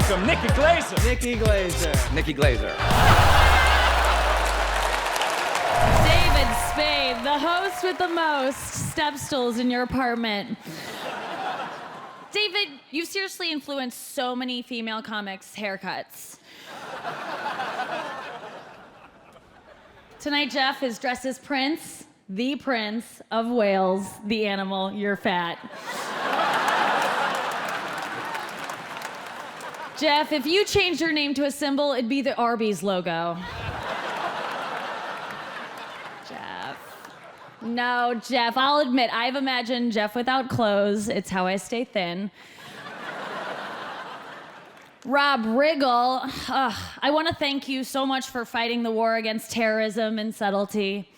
welcome Nikki Glaser. Nikki Glaser. Nikki Glaser. David Spade, the host with the most step stools in your apartment. David, you've seriously influenced so many female comics' haircuts. Tonight, Jeff is dressed as Prince, the Prince of Wales, the animal, you're fat. Jeff, if you changed your name to a symbol, it'd be the Arby's logo. Jeff. No, Jeff, I'll admit, I've imagined Jeff without clothes. It's how I stay thin. Rob Riggle, I want to thank you so much for fighting the war against terrorism and subtlety.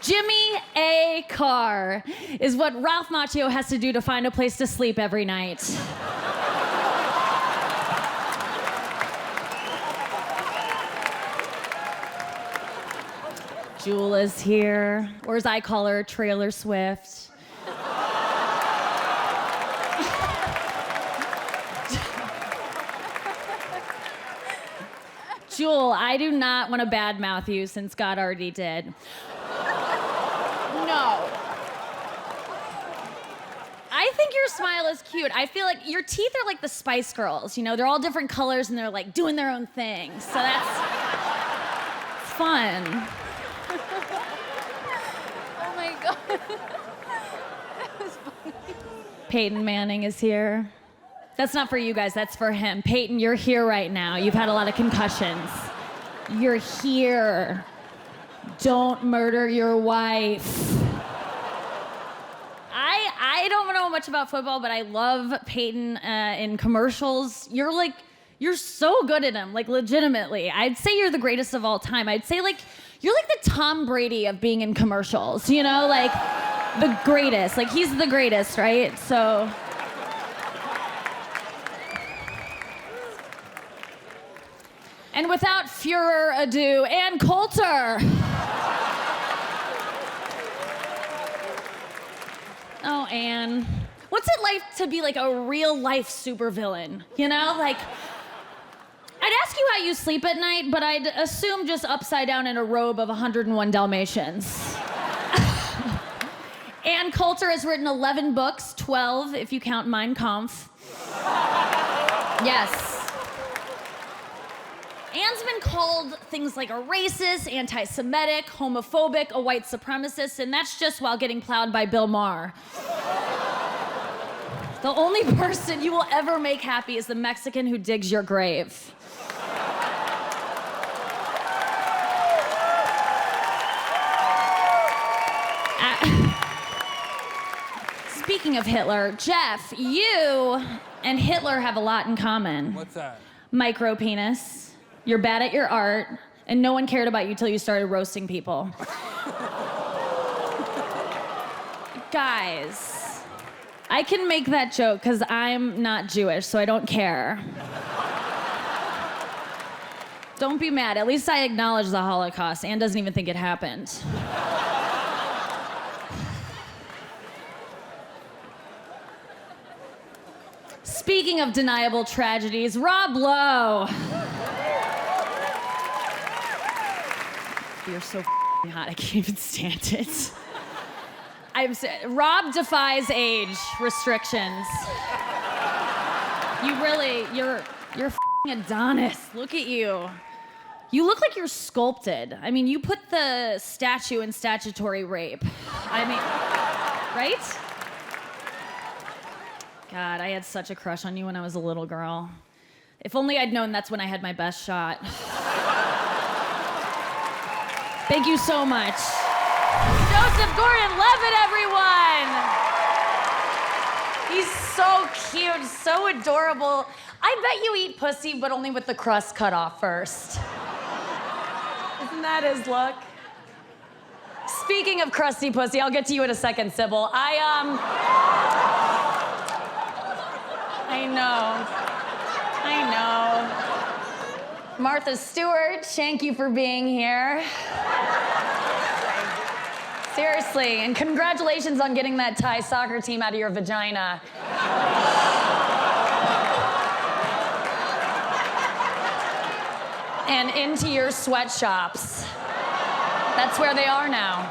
Jimmy A. Carr is what Ralph Macchio has to do to find a place to sleep every night. Jewel is here, or as I call her, Trailer Swift. Jewel, I do not want to badmouth you since God already did. No. I think your smile is cute. I feel like your teeth are like the Spice Girls, you know? They're all different colors and they're like doing their own thing. So that's fun. Oh my God. That was funny. Peyton Manning is here. That's not for you guys, that's for him. Peyton, you're here right now. You've had a lot of concussions. You're here. Don't murder your wife. I don't know much about football, but I love Peyton in commercials. You're so good at them, like legitimately. I'd say you're the greatest of all time. I'd say you're like the Tom Brady of being in commercials, you know? Like the greatest, like he's the greatest, right? So. And without further ado, Ann Coulter. Oh, Ann. What's it like to be like a real life supervillain? You know, like, I'd ask you how you sleep at night, but I'd assume just upside down in a robe of 101 Dalmatians. Ann Coulter has written 11 books, 12 if you count Mein Kampf. Yes. Anne's been called things like a racist, anti-Semitic, homophobic, a white supremacist, and that's just while getting plowed by Bill Maher. The only person you will ever make happy is the Mexican who digs your grave. Speaking of Hitler, Jeff, you and Hitler have a lot in common. What's that? Micro penis. You're bad at your art, and no one cared about you till you started roasting people. Guys, I can make that joke because I'm not Jewish, so I don't care. Don't be mad. At least I acknowledge the Holocaust. Anne doesn't even think it happened. Speaking of deniable tragedies, Rob Lowe. You're so hot, I can't even stand it. Rob defies age restrictions. You're Adonis. Look at you. You look like you're sculpted. I mean, you put the statue in statutory rape. I mean, right? God, I had such a crush on you when I was a little girl. If only I'd known that's when I had my best shot. Thank you so much. Joseph Gordon-Levitt, everyone! He's so cute, so adorable. I bet you eat pussy, but only with the crust cut off first. Isn't that his look? Speaking of crusty pussy, I'll get to you in a second, Sybil. I know. Martha Stewart, thank you for being here. Seriously, and congratulations on getting that Thai soccer team out of your vagina. And into your sweatshops. That's where they are now.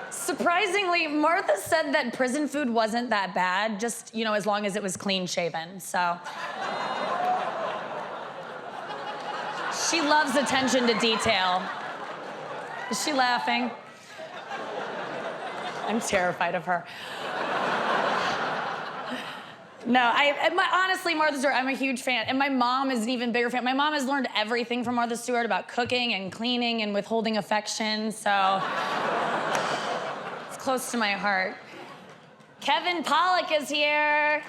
Surprisingly, Martha said that prison food wasn't that bad, just, you know, as long as it was clean shaven, so. She loves attention to detail. Is she laughing? I'm terrified of her. No, honestly, Martha Stewart, I'm a huge fan. And my mom is an even bigger fan. My mom has learned everything from Martha Stewart about cooking and cleaning and withholding affection, so it's close to my heart. Kevin Pollak is here.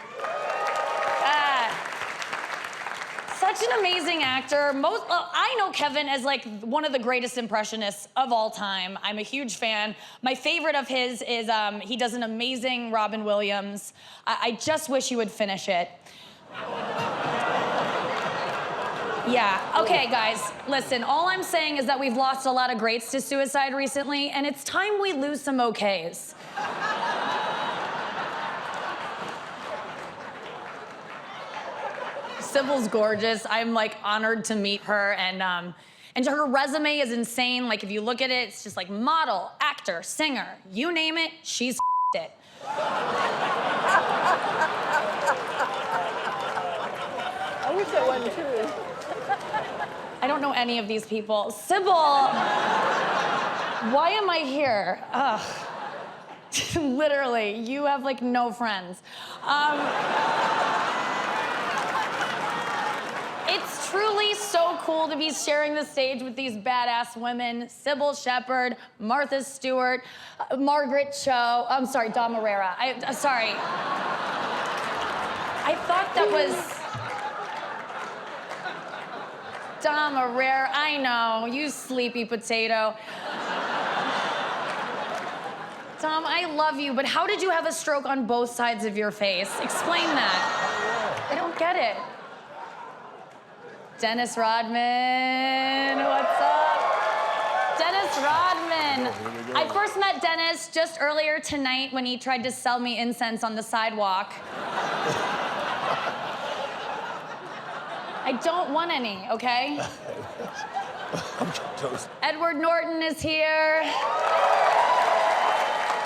Such an amazing actor. I know Kevin as like one of the greatest impressionists of all time. I'm a huge fan. My favorite of his is he does an amazing Robin Williams. I just wish he would finish it. Yeah, okay, guys, listen, all I'm saying is that we've lost a lot of greats to suicide recently, and it's time we lose some okays. Sybil's gorgeous. I'm like honored to meet her, and her resume is insane. Like if you look at it, it's just like model, actor, singer, you name it, she's it. I wish that wasn't true. I don't know any of these people. Sybil, why am I here? Ugh. Literally, you have like no friends. It's truly so cool to be sharing the stage with these badass women. Sybil Shepherd, Martha Stewart, Margaret Cho. I'm sorry, Dom Herrera. Sorry. I thought that was Dom Herrera. I know, you sleepy potato. Dom, I love you, but how did you have a stroke on both sides of your face? Explain that. I don't get it. Dennis Rodman, what's up? Dennis Rodman. I first met Dennis just earlier tonight when he tried to sell me incense on the sidewalk. I don't want any, okay? Edward Norton is here.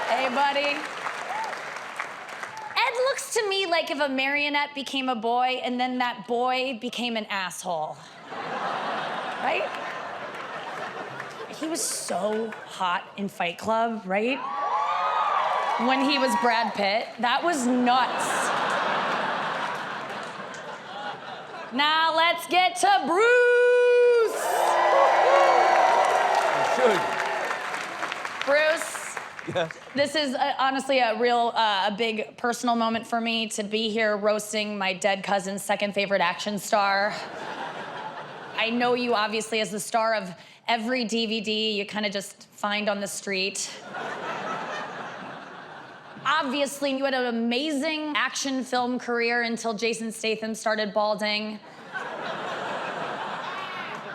Hey, buddy. Ed looks to me like if a marionette became a boy and then that boy became an asshole. Right? He was so hot in Fight Club, right? When he was Brad Pitt. That was nuts. Now let's get to Bruce. You should. Bruce. Yes. This is honestly a real, a big personal moment for me to be here roasting my dead cousin's second favorite action star. I know you obviously as the star of every DVD you kind of just find on the street. Obviously, you had an amazing action film career until Jason Statham started balding.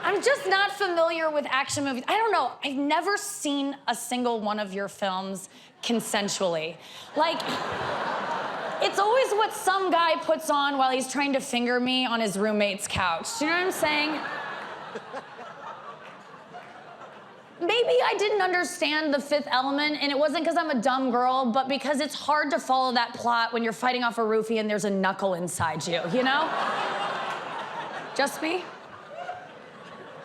I'm just not familiar with action movies. I don't know. I've never seen a single one of your films consensually. Like, it's always what some guy puts on while he's trying to finger me on his roommate's couch. Do you know what I'm saying? Maybe I didn't understand The Fifth Element, and it wasn't because I'm a dumb girl, but because it's hard to follow that plot when you're fighting off a roofie and there's a knuckle inside you, you know? Just me?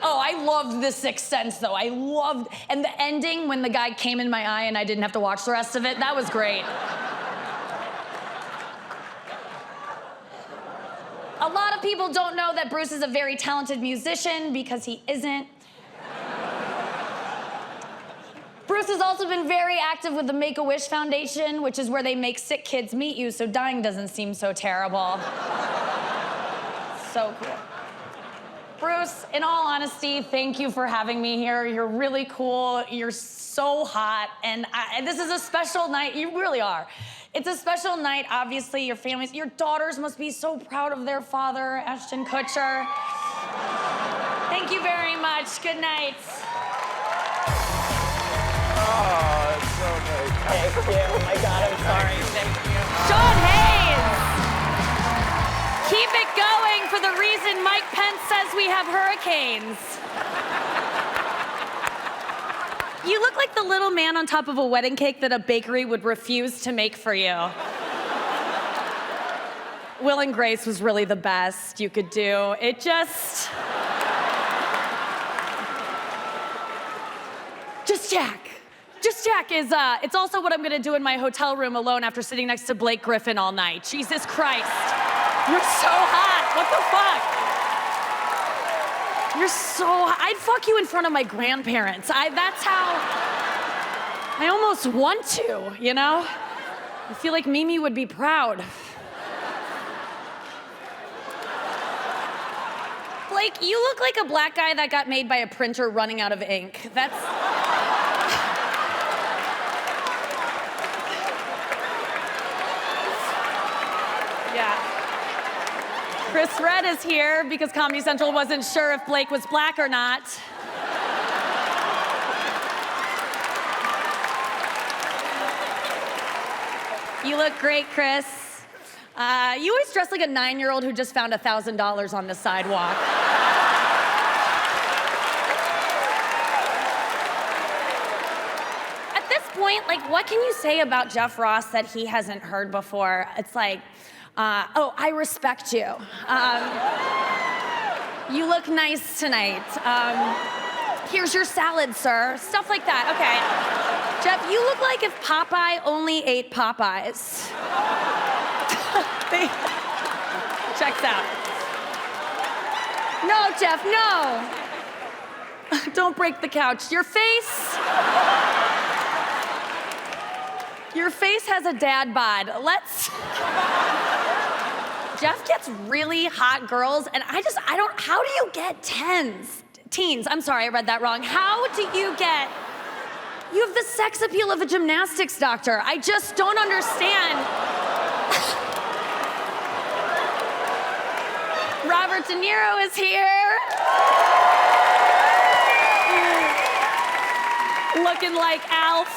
Oh, I loved The Sixth Sense, though. I loved, and the ending when the guy came in my eye and I didn't have to watch the rest of it, that was great. A lot of people don't know that Bruce is a very talented musician because he isn't. Bruce has also been very active with the Make-A-Wish Foundation, which is where they make sick kids meet you so dying doesn't seem so terrible. So cool. Bruce, in all honesty, thank you for having me here. You're really cool. You're so hot. And this is a special night. You really are. It's a special night, obviously. Your families, your daughters must be so proud of their father, Ashton Kutcher. Thank you very much. Good night. Oh, it's so nice. Thank you. Oh my God, I'm sorry. Thank you. Sean Hayes! Keep it going for the reason Mike Pence says we have hurricanes. You look like the little man on top of a wedding cake that a bakery would refuse to make for you. Will and Grace was really the best you could do. It just Jack. Just Jack is, it's also what I'm gonna do in my hotel room alone after sitting next to Blake Griffin all night. Jesus Christ. You're so hot. What the fuck? You're so hot. I'd fuck you in front of my grandparents. That's how I almost want to, you know? I feel like Mimi would be proud. Blake, you look like a black guy that got made by a printer running out of ink. That's... Yeah. Chris Redd is here because Comedy Central wasn't sure if Blake was black or not. You look great, Chris. You always dress like a 9-year-old who just found $1,000 on the sidewalk. At this point, like, what can you say about Jeff Ross that he hasn't heard before? It's like, oh, I respect you. You look nice tonight. Here's your salad, sir. Stuff like that. Okay. Jeff, you look like if Popeye only ate Popeyes. Checks out. No, Jeff, no. Don't break the couch. Your face has a dad bod. Jeff gets really hot girls, and how do you get teens? I'm sorry, I read that wrong. How do you have the sex appeal of a gymnastics doctor. I just don't understand. Robert De Niro is here. Looking like Alf.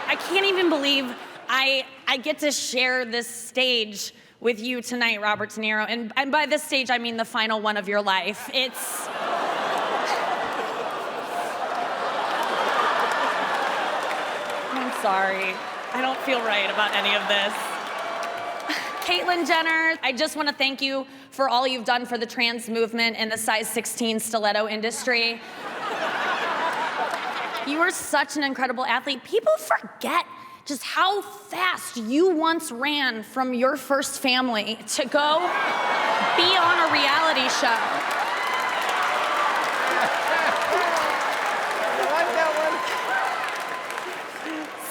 I can't even believe I get to share this stage with you tonight, Robert De Niro. And by this stage, I mean the final one of your life. I'm sorry. I don't feel right about any of this. Caitlyn Jenner, I just want to thank you for all you've done for the trans movement and the size 16 stiletto industry. You were such an incredible athlete. People forget just how fast you once ran from your first family to go be on a reality show.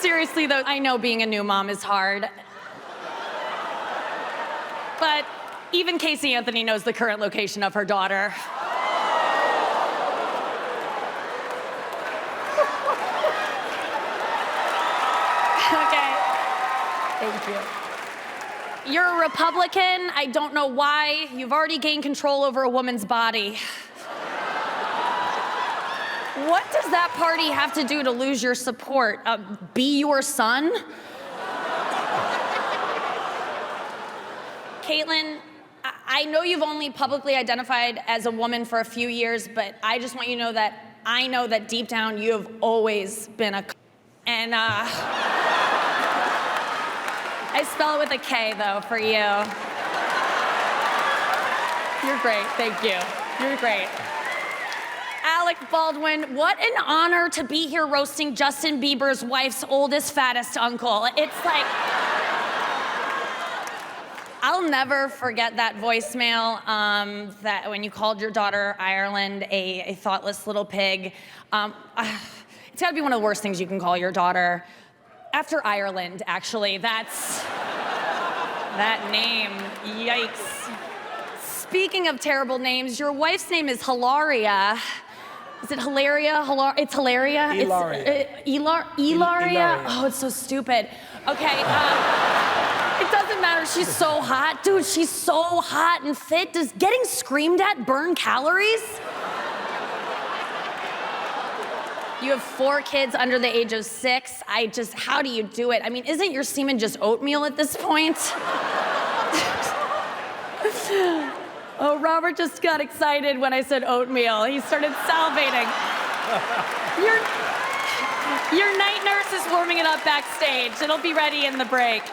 Seriously, though, I know being a new mom is hard. But even Casey Anthony knows the current location of her daughter. Okay. Thank you. You're a Republican. I don't know why. You've already gained control over a woman's body. What does that party have to do to lose your support? Be your son? Caitlyn, I know you've only publicly identified as a woman for a few years, but I just want you to know that I know that deep down you have always been a and I spell it with a K, though, for you. You're great, thank you. You're great. Alec Baldwin, what an honor to be here roasting Justin Bieber's wife's oldest, fattest uncle. It's like, I'll never forget that voicemail that when you called your daughter Ireland a thoughtless little pig. It's gotta be one of the worst things you can call your daughter. After Ireland, actually, that name, yikes. Speaking of terrible names, your wife's name is Hilaria. Is it Hilaria? It's Hilaria? Ilaria. Ilaria? Oh, it's so stupid. Okay, it doesn't matter, she's so hot. Dude, she's so hot and fit. Does getting screamed at burn calories? You have 4 kids under the age of 6. How do you do it? I mean, isn't your semen just oatmeal at this point? Oh, Robert just got excited when I said oatmeal. He started salivating. Your night nurse is warming it up backstage. It'll be ready in the break.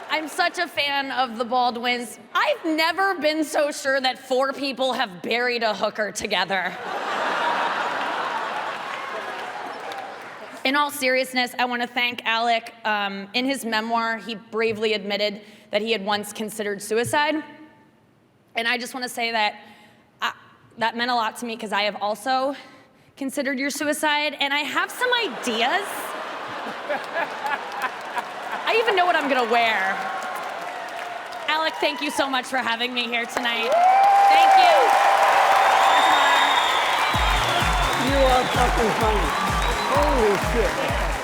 I'm such a fan of the Baldwins. I've never been so sure that 4 people have buried a hooker together. In all seriousness, I want to thank Alec. In his memoir, he bravely admitted that he had once considered suicide. And I just want to say that that meant a lot to me because I have also considered your suicide, and I have some ideas. I even know what I'm gonna wear. Alec, thank you so much for having me here tonight. Thank you. You are fucking funny. Holy shit.